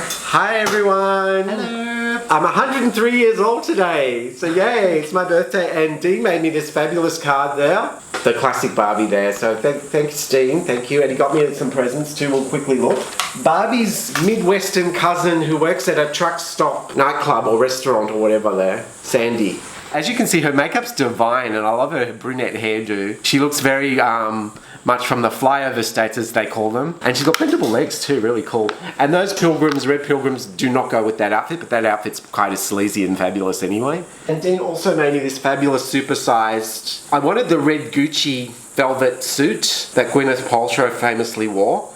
Hi everyone. Hello. I'm 103 years old today. So yay, it's my birthday and Dean made me this fabulous card there. The classic Barbie there. So thanks Dean, thank you. And he got me some presents too, we'll quickly look. Barbie's Midwestern cousin who works at a truck stop nightclub or restaurant or whatever there, Sandy. As you can see, her makeup's divine and I love her brunette hairdo. She looks very much from the flyover states as they call them. And she's got bendable legs too, really cool. And those pilgrims, red pilgrims, do not go with that outfit, but that outfit's kind of sleazy and fabulous anyway. And Dean also made me this fabulous supersized, I wanted the red Gucci velvet suit that Gwyneth Paltrow famously wore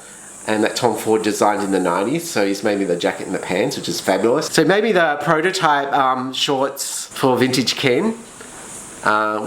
and that Tom Ford designed in the 90s, so he's made me the jacket and the pants, which is fabulous. So maybe the prototype shorts for Vintage Ken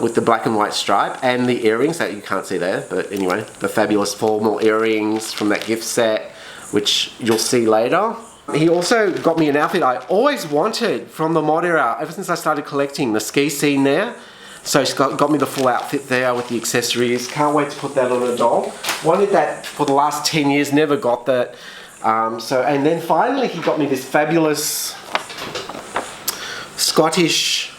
with the black and white stripe and the earrings that you can't see there, but anyway, the fabulous formal earrings from that gift set, which you'll see later. He also got me an outfit I always wanted from the mod era, ever since I started collecting, the ski scene there. So he's got me the full outfit there with the accessories. Can't wait to put that on a doll. Wanted that for the last 10 years, never got that. And then finally he got me this fabulous Scottish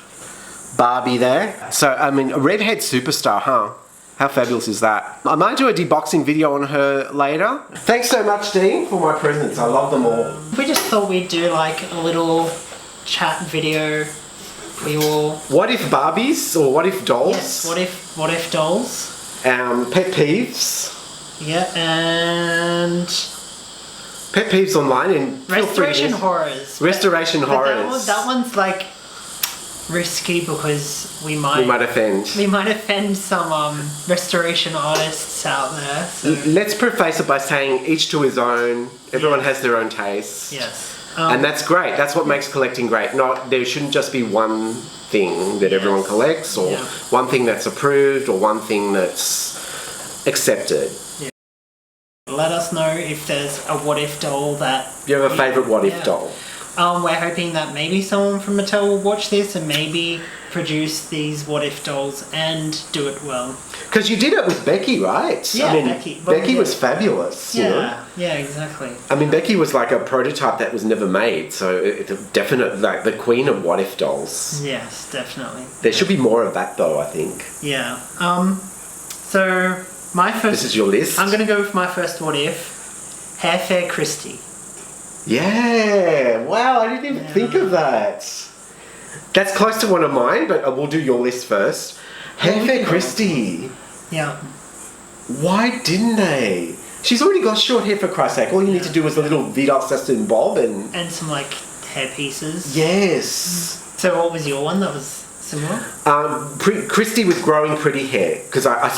Barbie there. So, I mean, a redhead superstar, huh? How fabulous is that? I might do a deboxing video on her later. Thanks so much, Dean, for my presents. I love them all. We just thought we'd do like a little chat video. We all... What if Barbies or what if dolls? Yes, what if dolls? Pet peeves. Yeah, and... Pet peeves online and... Restoration horrors. Restoration horrors. That one's like risky because we might offend. We might offend some restoration artists out there. So. Let's preface it by saying each to his own. Everyone has their own tastes. Yes. And that's great. That's what makes collecting great. There shouldn't just be one thing that everyone collects, or one thing that's approved, or one thing that's accepted. Yeah. Let us know if there's a what if doll that... You have a favourite what if doll? We're hoping that maybe someone from Mattel will watch this and maybe produce these what if dolls and do it well. Because you did it with Becky, right? Yeah, I mean, Becky was fabulous. Yeah, you know? Yeah, exactly. I mean, Becky was like a prototype that was never made, so it's definitely like the queen of what if dolls. Yes, definitely. There should be more of that though, I think. Yeah. So my first... This is your list? I'm going to go with my first what if. Hair Fair Christie. Yeah! Wow, I didn't even think of that. That's close to one of mine, but we'll do your list first. Hair Fair Christie. Yeah. Why didn't they? She's already got short hair, for Christ's sake. All you need to do is a little Vidal Sassoon bob and... And some, like, hair pieces. Yes. So what was your one that was similar? Christie with growing pretty hair. Because I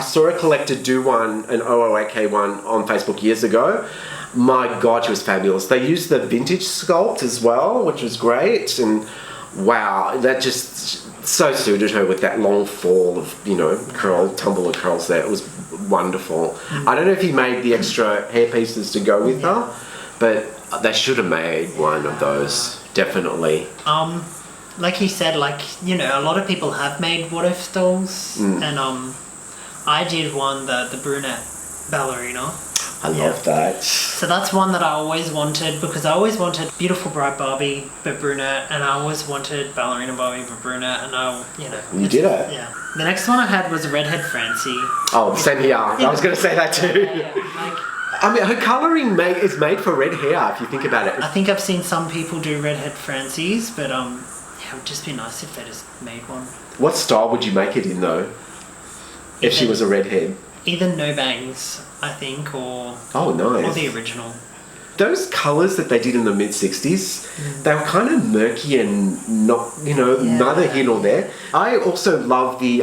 saw a collector do one, an 008K one, on Facebook years ago. My God, she was fabulous. They used the vintage sculpt as well, which was great. And wow, that just so suited her with that long fall of, tumble of curls there. It was wonderful. I don't know if he made the extra hair pieces to go with her, but they should have made one of those, definitely. Like you said, a lot of people have made what if dolls, and I did one, the brunette ballerina. I love that. So that's one that I always wanted, because I always wanted beautiful bright Barbie but brunette, and I always wanted ballerina Barbie but brunette, and You did it. Yeah. The next one I had was redhead Francie. Oh, same here. I was going to say that too. I mean, her colouring is made for red hair, if you think about it. I think I've seen some people do redhead Francies, but it would just be nice if they just made one. What style would you make it in though? If she was a redhead? Either no bangs, I think, or... Oh, nice. Or the original. Those colours that they did in the mid-60s, they were kind of murky and not, neither here nor there. I also love the,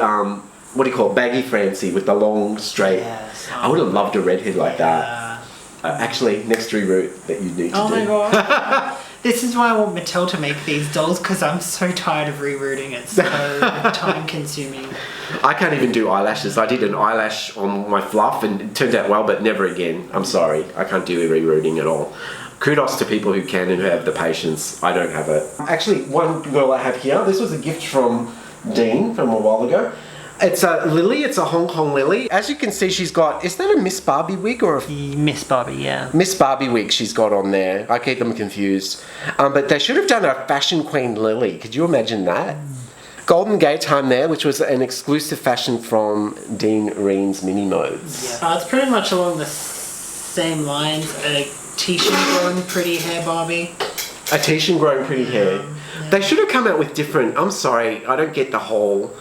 baggy Francie with the long, straight... Yes. I would have loved a redhead like that. Actually, next reroute that you need to do. Oh my God. This is why I want Mattel to make these dolls, because I'm so tired of rerouting. It's so time consuming. I can't even do eyelashes. I did an eyelash on my fluff and it turned out well, but never again. I'm sorry. I can't do rerouting at all. Kudos to people who can and who have the patience. I don't have it. Actually, one girl I have here, this was a gift from Dean from a while ago. It's a Lily. It's a Hong Kong Lily. As you can see, she's got... Is that a Miss Barbie wig or a... The Miss Barbie, yeah. Miss Barbie wig she's got on there. I keep them confused. But they should have done a Fashion Queen Lily. Could you imagine that? Golden Gay Time there, which was an exclusive fashion from Dean Reen's Mini Modes. Yeah. It's pretty much along the same lines. A Tishan growing pretty hair Barbie. A Tishan growing pretty hair. Yeah. They should have come out with different... I'm sorry, I don't get the whole...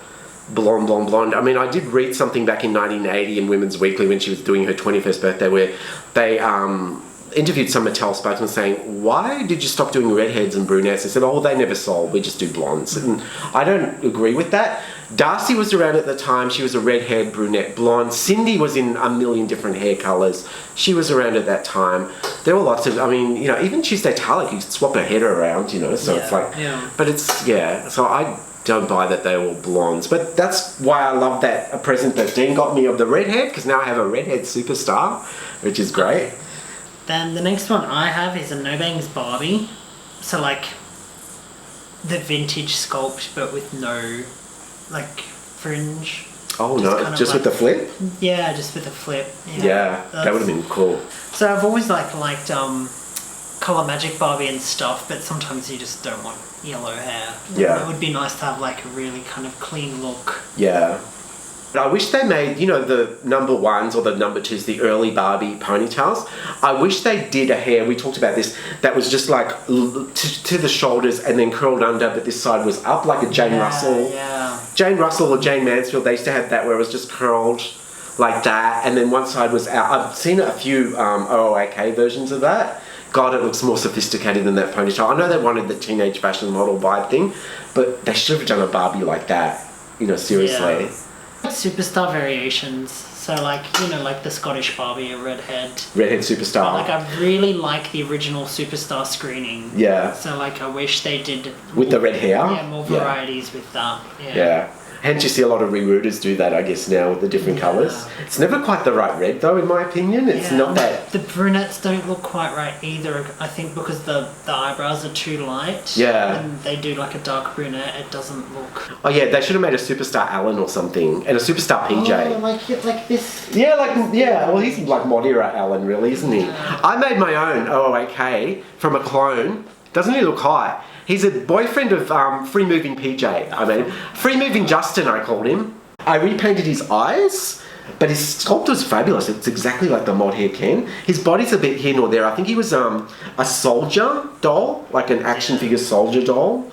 blonde. I mean, I did read something back in 1980 in Women's Weekly when she was doing her 21st birthday where they interviewed some Mattel spokesman saying, why did you stop doing redheads and brunettes? They said, oh, they never sold, we just do blondes. And I don't agree with that. Darcy was around at the time. She was a redhead, brunette, blonde. Cindy was in a million different hair colours. She was around at that time. There were lots of, I mean, you know, even Tuesday Tarlick, you could swap her head around, you know, so it's like, but it's, so I don't buy that they're all blondes. But that's why I love that a present that Dean got me of the redhead, because now I have a redhead superstar, which is great. Then the next one I have is a No Bangs Barbie. So like the vintage sculpt but with no like fringe. Oh no, just with the flip? Yeah, just with the flip. Yeah, that would have been cool. So I've always liked Colour Magic Barbie and stuff, but sometimes you just don't want yellow hair. Yeah. It would be nice to have like a really kind of clean look. Yeah. I wish they made, you know, the number ones or the number twos, the early Barbie ponytails. I wish they did a hair, we talked about this, that was just like to the shoulders and then curled under, but this side was up like a Jane Russell. Yeah. Jane Russell or Jane Mansfield, they used to have that where it was just curled like that and then one side was out. I've seen a few OOAK versions of that. God, it looks more sophisticated than that ponytail. I know they wanted the teenage fashion model vibe thing, but they should have done a Barbie like that, you know, seriously. Yeah. Superstar variations, so like, you know, like the Scottish Barbie, a redhead superstar. But like I really like the original Superstar screening. Yeah. So like I wish they did with the red hair. Yeah, more varieties with that. Yeah. Hence you see a lot of rerooters do that, I guess, now with the different colours. It's never quite the right red though, in my opinion. It's not that... The brunettes don't look quite right either, I think, because the eyebrows are too light. Yeah. And they do like a dark brunette, it doesn't look... Oh yeah, they should have made a Superstar Alan or something, and a Superstar PJ. Oh, like this... Yeah, well he's like Modera Alan really, isn't he? Yeah. I made my own OOAK from a clone. Doesn't he look hot? He's a boyfriend of Free Moving PJ. I mean, Free Moving Justin, I called him. I repainted his eyes, but his sculpt was fabulous. It's exactly like the mod hair Ken. His body's a bit here nor there. I think he was a soldier doll, like an action figure soldier doll.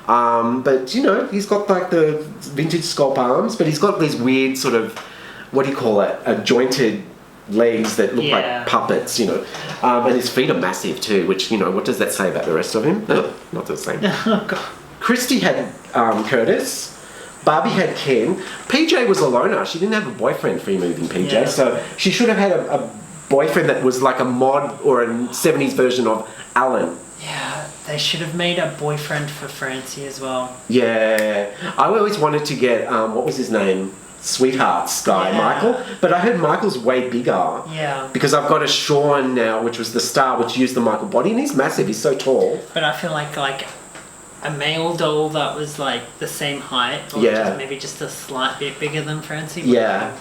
But you know, he's got like the vintage sculpt arms, but he's got these weird sort of, what do you call it, jointed legs that look like puppets, you know. And his feet are massive too, which, you know, what does that say about the rest of him? Not the same. Oh, God. Christy had Curtis. Barbie had Ken. PJ was a loner. She didn't have a boyfriend, Free Moving PJ, so she should have had a boyfriend that was like a mod or a 70s version of Alan. Yeah, they should have made a boyfriend for Francie as well. Yeah. I always wanted to get, what was his name? Sweethearts guy, Michael. But I heard Michael's way bigger. Yeah. Because I've got a Sean now, which was the star, which used the Michael body, and he's massive. He's so tall. But I feel like a male doll that was like the same height, or maybe just a slight bit bigger than Francie. Yeah.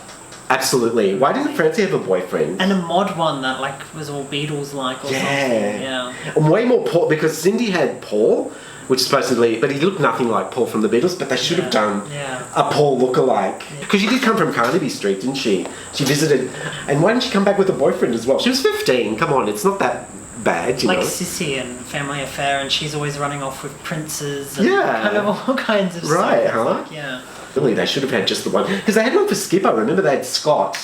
Absolutely. Why didn't Francie have a boyfriend? And a mod one that like was all Beatles-like or something. Yeah. And way more Paul, because Cindy had Paul, which supposedly, but he looked nothing like Paul from the Beatles, but they should have done a Paul lookalike. Because she did come from Carnaby Street, didn't she? She visited, and why didn't she come back with a boyfriend as well? She was 15, come on, it's not that bad, you know. Like Sissy and Family Affair, and she's always running off with princes and Yeah. kind of all kinds of Right, stuff. huh? Like, yeah. Really, they should have had just the one. Because they had one for Skipper, remember they had Scott.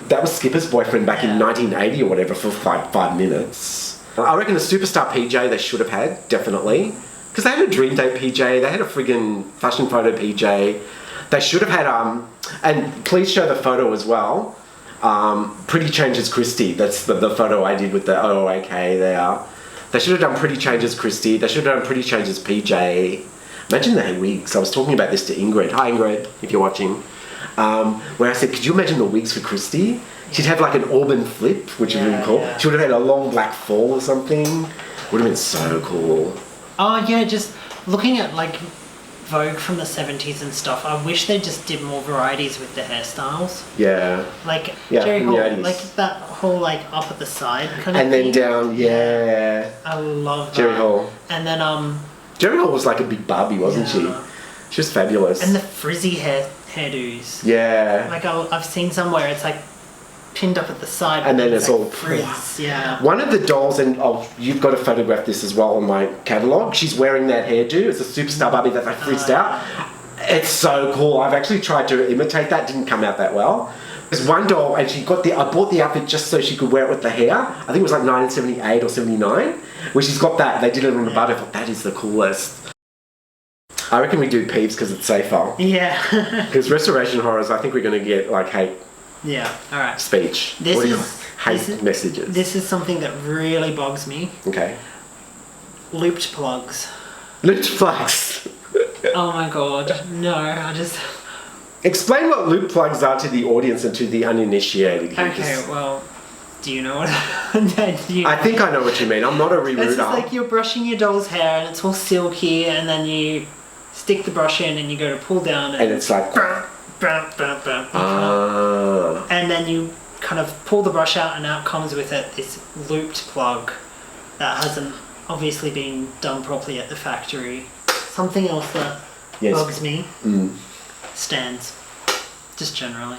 That was Skipper's boyfriend back in 1980 or whatever for 5 minutes. I reckon a Superstar PJ they should have had, definitely. Because they had a Dream Date PJ, they had a friggin' fashion photo PJ. They should have had, and please show the photo as well. Pretty Changes Christy, that's the photo I did with the OOAK there. They should have done Pretty Changes Christy, they should have done Pretty Changes PJ. Imagine they had wigs. I was talking about this to Ingrid. Hi Ingrid, if you're watching. Where I said, could you imagine the wigs for Christy? She'd have like an auburn flip, which would have been cool. Yeah. She would have had a long black fall or something. Would have been so cool. Oh yeah, just looking at like Vogue from the 70s and stuff. I wish they just did more varieties with the hairstyles. Yeah. Like Yeah, Jerry in the Hall, 80s. like that whole like up at the side kind of And then thing. down, yeah. I love that. Jerry Hall. And then Jerry Hall was like a big Barbie, wasn't she? She was fabulous. and the frizzy hairdos. Yeah. Like I've seen somewhere it's like pinned up at the side, And then but it's like all frizz. Yeah. One of the dolls, and you've got to photograph this as well on my catalogue. She's wearing that hairdo. It's a superstar Barbie that I frizzed out. It's so cool. I've actually tried to imitate that. Didn't come out that well. There's one doll, and I bought the outfit just so she could wear it with the hair. I think it was like 1978 or 79, where she's got that. They did it on the butt. I thought that is the coolest. I reckon we do Peeves because it's safer. Yeah. Because Restoration Horrors, I think we're going to get like hate Yeah. All right. speech. This What do you is- call it? this Hate is- messages. This is something that really bugs me. Okay. Looped plugs. Looped plugs. Oh my god. No, I just. Explain what loop plugs are to the audience and to the uninitiated. here, Okay, 'cause well, do you know what? do you I think I know what you mean. I'm not a It's just rerouter. like you're brushing your doll's hair and it's all silky, and then you stick the brush in and you go to pull down And it's like, ah. and then you kind of pull the brush out and out comes with it this looped plug that hasn't obviously been done properly at the factory. Something else that Yes. bugs me. Mm. Stands. Just generally.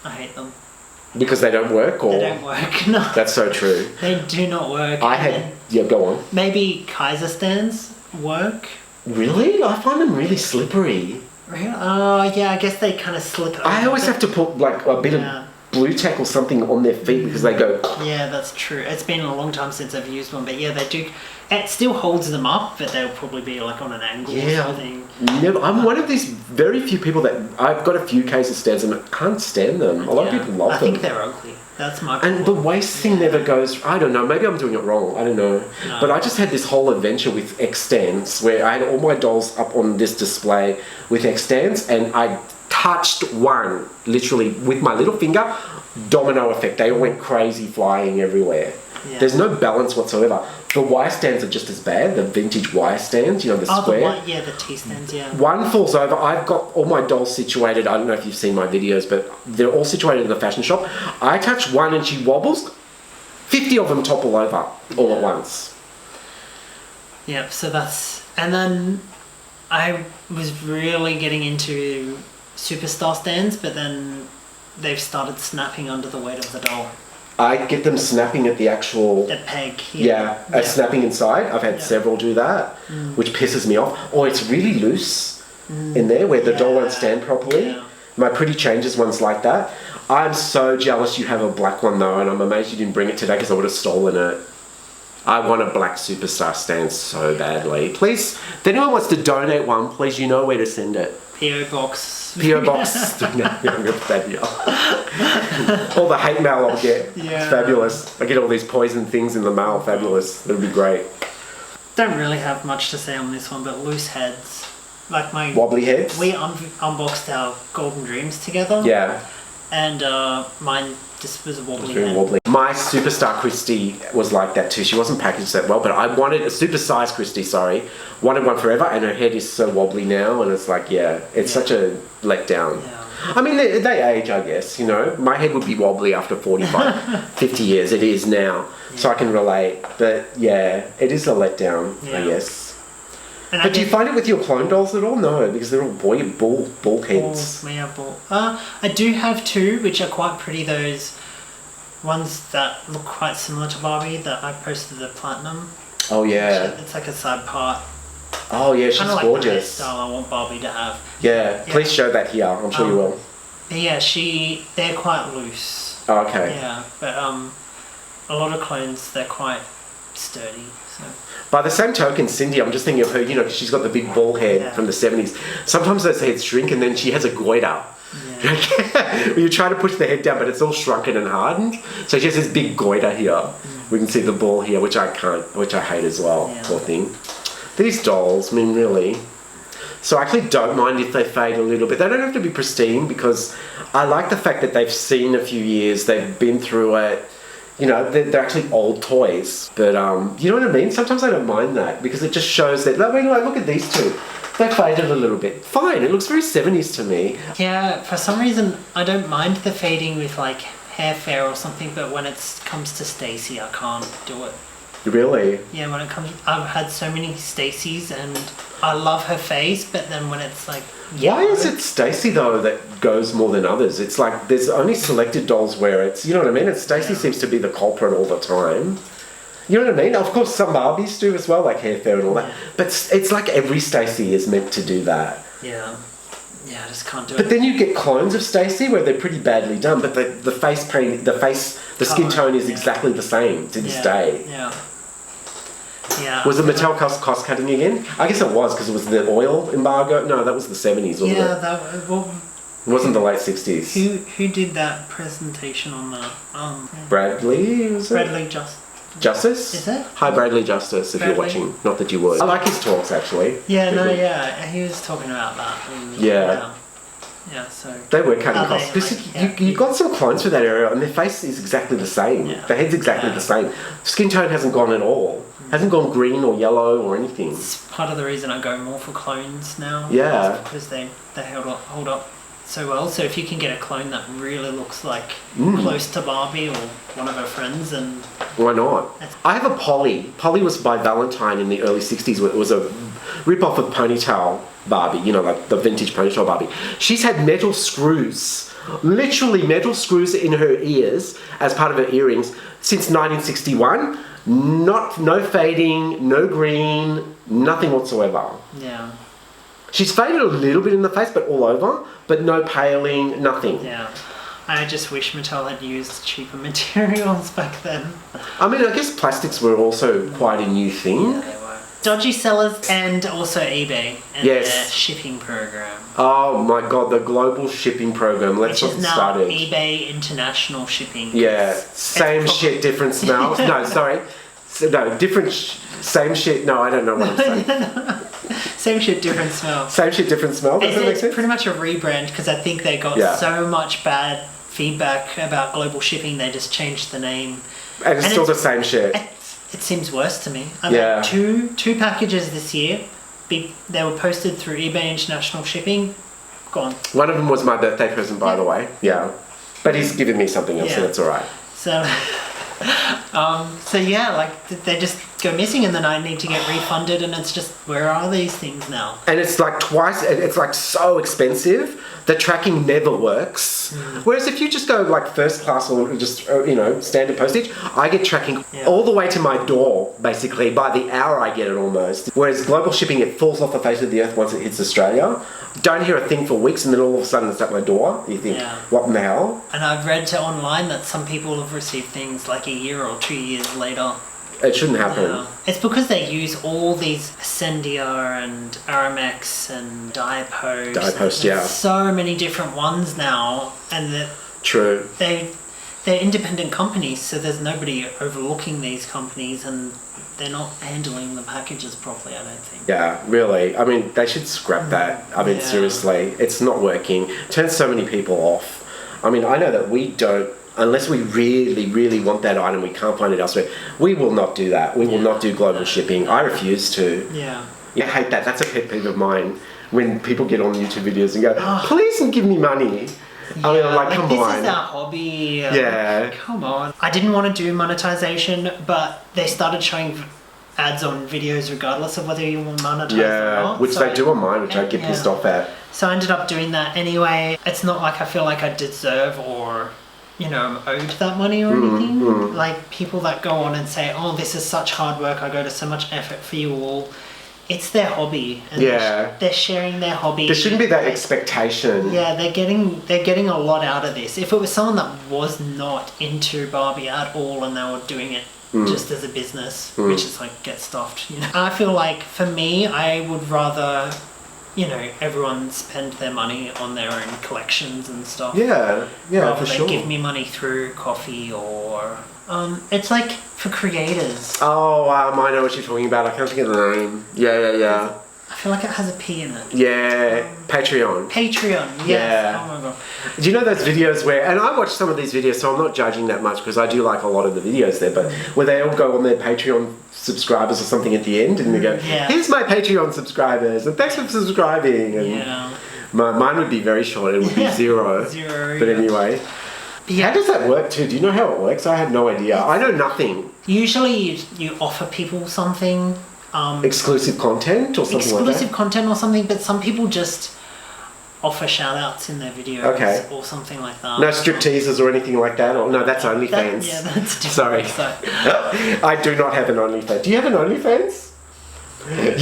I hate them. Because they don't work, or They don't work. No. that's so true. They do not work. I And had, then yeah, go on. maybe Kaiser stands work. Really? I find them really slippery. Really? Oh, yeah, I guess they kind of slip over. I always have to put like a bit Yeah. of blue tack or something on their feet because they go. Yeah, that's true. It's been a long time since I've used one, but yeah, they do. It still holds them up, but they'll probably be like on an angle or Yeah, something. I'm one of these very few people that I've got a few cases stands and I can't stand them. A lot Yeah. of people love I them. think they're ugly. That's my And the problem. waist thing never goes. I don't know. Maybe I'm doing it wrong. I don't know. No. But I just had this whole adventure with X stands where I had all my dolls up on this display with X stands, and I touched one literally with my little finger. Domino effect. They all went crazy, flying everywhere. Yeah. There's no balance whatsoever. The Y stands are just as bad. The vintage Y stands, you know, the Oh, square. the white, yeah, the T stands, yeah. One falls over. I've got all my dolls situated. I don't know if you've seen my videos, but they're all situated in the fashion shop. I touch one and she wobbles. 50 of them topple over all at once. Yep, so that's. And then I was really getting into superstar stands, but then they've started snapping under the weight of the doll. I get them snapping at the actual... The peg. Yeah, snapping inside. I've had several do that, which pisses me off. Or it's really loose in there where the doll won't stand properly. Yeah. My Pretty Changes one's like that. I'm so jealous you have a black one though, and I'm amazed you didn't bring it today because I would have stolen it. I want a black superstar stand so badly. Please, if anyone wants to donate one, please, you know where to send it. P.O. Box. P.O. Box. I'm gonna put that here. All the hate mail I'll get. Yeah. It's fabulous. I get all these poison things in the mail. Fabulous. It'll be great. Don't really have much to say on this one, but loose heads. Like my... Wobbly heads? We unboxed our Golden Dreams together. Yeah. And mine just was a wobbly Very head. wobbly. My superstar Christy was like that too. She wasn't packaged that well, but I wanted a supersized Christy, wanted one forever, and her head is so wobbly now, and it's like, it's such a letdown. Yeah. I mean, they age, I guess, you know. My head would be wobbly after 45, 50 years. It is now. So I can relate. But yeah, it is a letdown, I guess. And But do you find it with your clone dolls at all? No, because they're all ball heads. I do have two, which are quite pretty. Those ones that look quite similar to Barbie that I posted the platinum. Oh yeah. It's like a side part. Oh yeah, she's Kind of like gorgeous. the hairstyle I want Barbie to have. Yeah, please show that here. I'm sure you will. But yeah, they're quite loose. Oh, okay. Yeah, but a lot of clones they're quite sturdy. So. By the same token, Cindy, I'm just thinking of her, you know, 'cause she's got the big ball head from the 70s. Sometimes those heads shrink and then she has a goiter. Yeah. You try to push the head down, but it's all shrunken and hardened. So she has this big goiter here. We can see the ball here, which I hate as well. Yeah. Poor thing. These dolls, I mean, really. So I actually don't mind if they fade a little bit. They don't have to be pristine because I like the fact that they've seen a few years, they've been through it. You know, they're actually old toys. But, you know what I mean? Sometimes I don't mind that because it just shows that, I mean, like, look at these two. They faded a little bit. Fine, it looks very 70s to me. Yeah, for some reason, I don't mind the fading with, like, hair fair or something, but when it comes to Stacey, I can't do it. Really? Yeah, when it comes... I've had so many Stacey's and I love her face, but then when it's, like... Why is it Stacey, though, that goes more than others? It's like there's only selected dolls where it's... You know what I mean? And Stacey seems to be the culprit all the time. You know what I mean? Of course, some Barbies do as well, like hair fair and all that. But it's like every Stacey is meant to do that. Yeah. Yeah, I just can't do it. But then you get clones of Stacey where they're pretty badly done, but the face paint, the skin tone is exactly the same to this day. Yeah. Yeah. Was it Mattel cost cutting again? I guess it was because it was the oil embargo. No, that was the 70s, wasn't it? Well, it wasn't the late 60s. Who did that presentation on that? Bradley, was it? Bradley Justice? Is it? Hi, Bradley Justice, if you're watching. Not that you would. I like his talks, actually. Yeah, he was talking about that. And, yeah, so... They were cutting costs. You got some clones for that area, and their face is exactly the same. Yeah. Their head's exactly the same. Skin tone hasn't gone at all. Hasn't gone green or yellow or anything. It's part of the reason I go more for clones now. Yeah. Because they hold up so well. So if you can get a clone that really looks like close to Barbie or one of her friends, and why not? I have a Polly. Polly was by Valentine in the early 60s. It was a rip-off of Ponytail Barbie, you know, like the vintage Ponytail Barbie. She's had metal screws, literally metal screws in her ears as part of her earrings since 1961. No fading, no green, nothing whatsoever. Yeah. She's faded a little bit in the face, but all over, but no paling, nothing. Yeah. I just wish Mattel had used cheaper materials back then. I mean, I guess plastics were also quite a new thing. Yeah, they were. Dodgy sellers and also eBay and their shipping program. Oh my god, the global shipping program. Let's get started. Which is now eBay International Shipping. Yeah, same shit, different smells. No, sorry. No, different... same shit... No, I don't know what I'm saying. Same shit, different smell. Same shit, different smell? Does that make sense? It's pretty much a rebrand because I think they got so much bad feedback about global shipping, they just changed the name. And it's still the same shit. It seems worse to me. I made two packages this year. They were posted through eBay International Shipping. Gone. One of them was my birthday present, by the way. Yeah. But he's given me something else, so that's alright. So yeah, like they just go missing and then I need to get refunded and it's just, where are these things now? And it's like twice, it's like so expensive. The tracking never works. Whereas if you just go like first class or just, you know, standard postage, I get tracking all the way to my door, basically. By the hour I get it almost. Whereas global shipping, it falls off the face of the earth once it hits Australia. Don't hear a thing for weeks and then all of a sudden it's at my door. You think, what in the hell? And I've read online that some people have received things like a year or 2 years later. It shouldn't happen. Yeah. It's because they use all these Ascendia and Aramex and Diapost. Diapost, so many different ones now, and they're independent companies, so there's nobody overlooking these companies, and they're not handling the packages properly, I don't think. Yeah, really. I mean, they should scrap that. I mean, seriously, it's not working. It turns so many people off. I mean, I know that we don't. Unless we really, really want that item, we can't find it elsewhere. We will not do that. We will not do global shipping. I refuse to. Yeah. I hate that. That's a pet peeve of mine. When people get on YouTube videos and go, please give me money. Yeah, I mean, I'm like, come on. This is our hobby. Yeah. Come on. I didn't want to do monetization, but they started showing ads on videos regardless of whether you want monetized or not. Which they do on mine, which I get pissed off at. So I ended up doing that anyway. It's not like I feel like I deserve or... you know, I'm owed that money or anything. Like people that go on and say, oh, this is such hard work, I go to so much effort for you all. It's their hobby. And they're sharing their hobby. There shouldn't be that expectation. Yeah, they're getting a lot out of this. If it was someone that was not into Barbie at all and they were doing it just as a business, which is like, get stuffed, you know. I feel like for me, I would rather... you know, everyone spend their money on their own collections and stuff. Yeah, rather for sure. than give me money through coffee or... it's like for creators. Oh, I know what you're talking about. I can't think of the name. Yeah. I feel like it has a P in it. Yeah, Patreon. Patreon, yes. Yeah. Oh my god. Do you know those videos where, and I watch some of these videos, so I'm not judging that much because I do like a lot of the videos there, but where they all go on their Patreon subscribers or something at the end and they go, here's my Patreon subscribers and thanks for subscribing. And mine would be very short, it would be zero. But anyway. How does that work too? Do you know how it works? I had no idea. I know nothing. Usually you offer people something. Exclusive content or something like that? Exclusive content or something, but some people just offer shout outs in their videos or something like that. No strip teasers or anything like that? Or no, that's OnlyFans. Yeah, that's different. Sorry. I do not have an OnlyFans. Do you have an OnlyFans?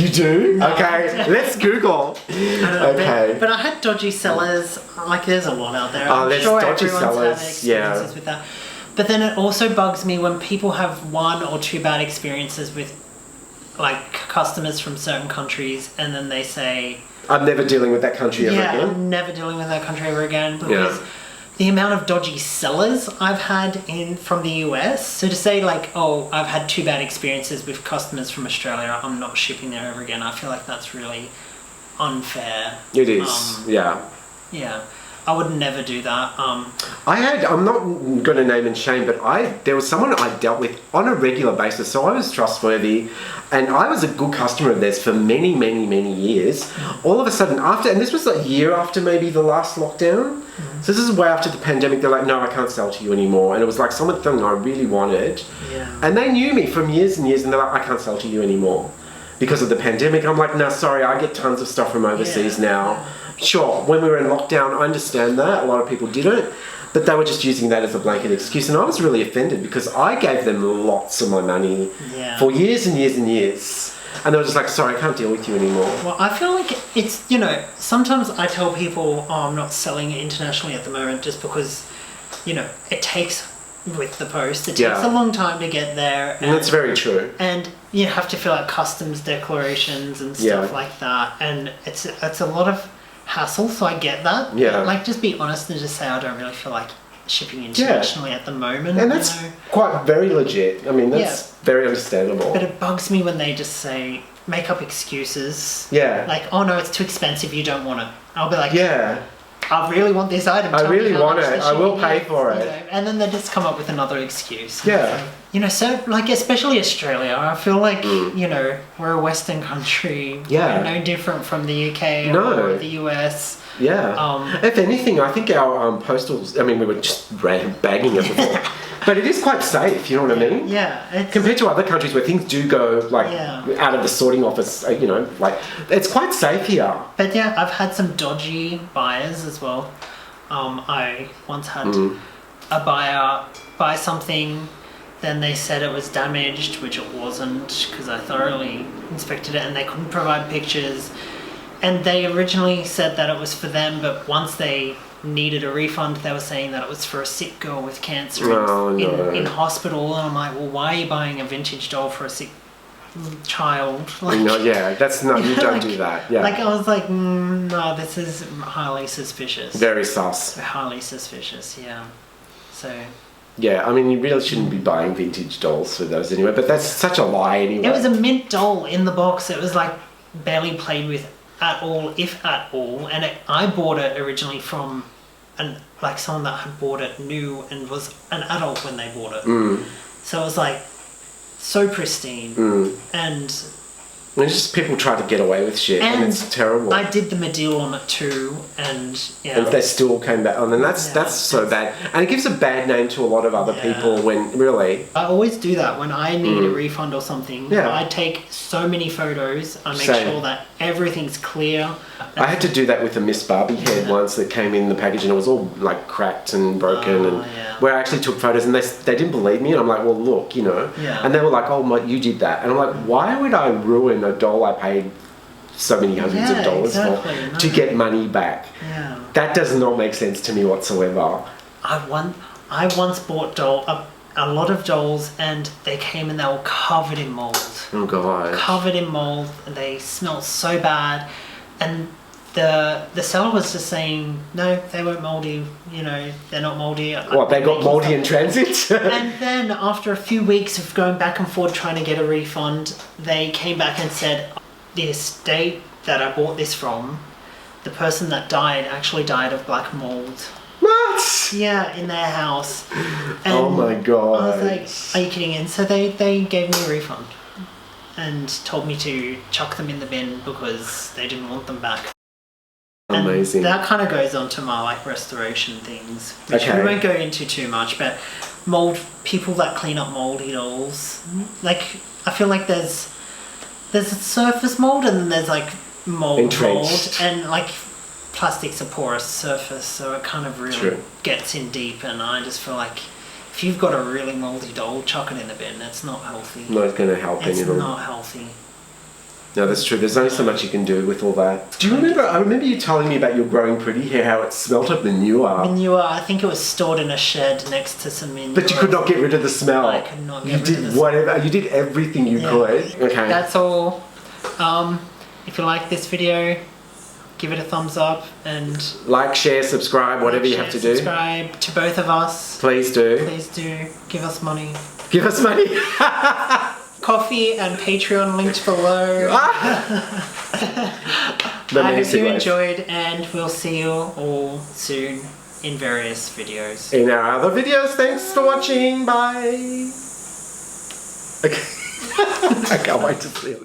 You do? No. Okay, let's Google. Okay. But I had dodgy sellers. Like, there's a lot out there. I'm sure dodgy sellers. Experiences with that. But then it also bugs me when people have 1 or 2 bad experiences with like customers from certain countries, and then they say, I'm never dealing with that country ever again. I'm never dealing with that country ever again, because the amount of dodgy sellers I've had from the US. So to say like, oh, I've had 2 bad experiences with customers from Australia, I'm not shipping there ever again, I feel like that's really unfair. It is, yeah. I would never do that. I'm not going to name and shame, but there was someone I dealt with on a regular basis, so I was trustworthy, and I was a good customer of theirs for many, many, many years. All of a sudden, and this was a year after maybe the last lockdown, so this is way after the pandemic, they're like, no, I can't sell to you anymore, and it was like something I really wanted, and they knew me from years and years, and they're like, I can't sell to you anymore because of the pandemic. I'm like, no, sorry, I get tons of stuff from overseas now. Sure, when we were in lockdown, I understand that. A lot of people didn't. But they were just using that as a blanket excuse. And I was really offended because I gave them lots of my money for years and years and years. And they were just like, sorry, I can't deal with you anymore. Well, I feel like it's, sometimes I tell people, I'm not selling internationally at the moment just because, it takes, with the post, it takes a long time to get there. And that's very true. And you have to fill out customs declarations and stuff like that. And it's a lot of hassle, so I get that. Like, just be honest and just say, I don't really feel like shipping internationally at the moment. And that's quite very legit. I mean, that's very understandable. But it bugs me when they just say, make up excuses. Like, oh no, it's too expensive, you don't want it. I'll be like, I really want this item. I really want it. I will pay for it. And then they just come up with another excuse. So like, especially Australia, I feel like, we're a Western country. We're no different from the UK or the US. If anything, I think our postals, we were just bagging it before. But it is quite safe, you know what I mean? Compared to other countries where things do go, out of the sorting office, it's quite safe here. But I've had some dodgy buyers as well. I once had a buyer buy something, then they said it was damaged, which it wasn't, because I thoroughly inspected it, and they couldn't provide pictures. And they originally said that it was for them, but once they needed a refund, they were saying that it was for a sick girl with cancer in hospital. And I'm like, well, why are you buying a vintage doll for a sick child? Like, that's not, you don't do that. Like, I was like, no, this is highly suspicious. Very sus. Highly suspicious, So... you really shouldn't be buying vintage dolls for those anyway, but that's such a lie anyway. It was a mint doll in the box. It was like barely played with at all, if at all, and I bought it originally from someone that had bought it new and was an adult when they bought it. So it was like so pristine, and it's just people try to get away with shit, and it's terrible. I did the Medill on it too, and and they still came back on, and that's so bad, and it gives a bad name to a lot of other people. When really, I always do that when I need a refund or something. I take so many photos. I make sure that everything's clear. I had to do that with a Miss Barbie head once that came in the package, and it was all like cracked and broken, and where I actually took photos, and they didn't believe me, and I'm like, well, look, and they were like, oh, you did that, and I'm like, why would I ruin a doll I paid so many hundreds of dollars for to get money back? That does not make sense to me whatsoever. I once bought a lot of dolls, and they came and they were covered in mold. Oh god. Covered in mold, and they smelled so bad, and the seller was just saying, no, they weren't moldy, they're not moldy. What, they got moldy in transit? And then after a few weeks of going back and forth trying to get a refund, they came back and said, the estate that I bought this from, the person that died actually died of black mold. What? Yeah, in their house. And Oh my god. I was like, are you kidding? And so they gave me a refund and told me to chuck them in the bin because they didn't want them back. Amazing. And that kind of goes on to my like restoration things, which Okay. we won't go into too much, but people that clean up moldy dolls, like I feel like there's a surface mold and then there's like mold, Entrenched. and like plastic's a porous surface, so it kind of really True. gets in deep, and I just feel like if you've got a really moldy doll, chuck it in the bin. It's not healthy. Not going to help It's anyone. not healthy. No, that's true. There's only so much you can do with all that. Do you remember? I remember you telling me about your growing pretty hair, how it smelt of manure. Manure, I think it was stored in a shed next to some manure. But you could not get rid of the smell. I could not get You rid did of the smell. whatever. You did everything you Yeah. could. Okay. That's all. If you like this video, give it a thumbs up and Like, share, subscribe, whatever you have to do. Subscribe to both of us. Please do. Please do. Give us money. Give us money. Coffee and Patreon linked below. The I hope music you was. enjoyed, and we'll see you all soon in various videos. In our other videos, thanks for watching. Bye. Okay. I can't wait to see it.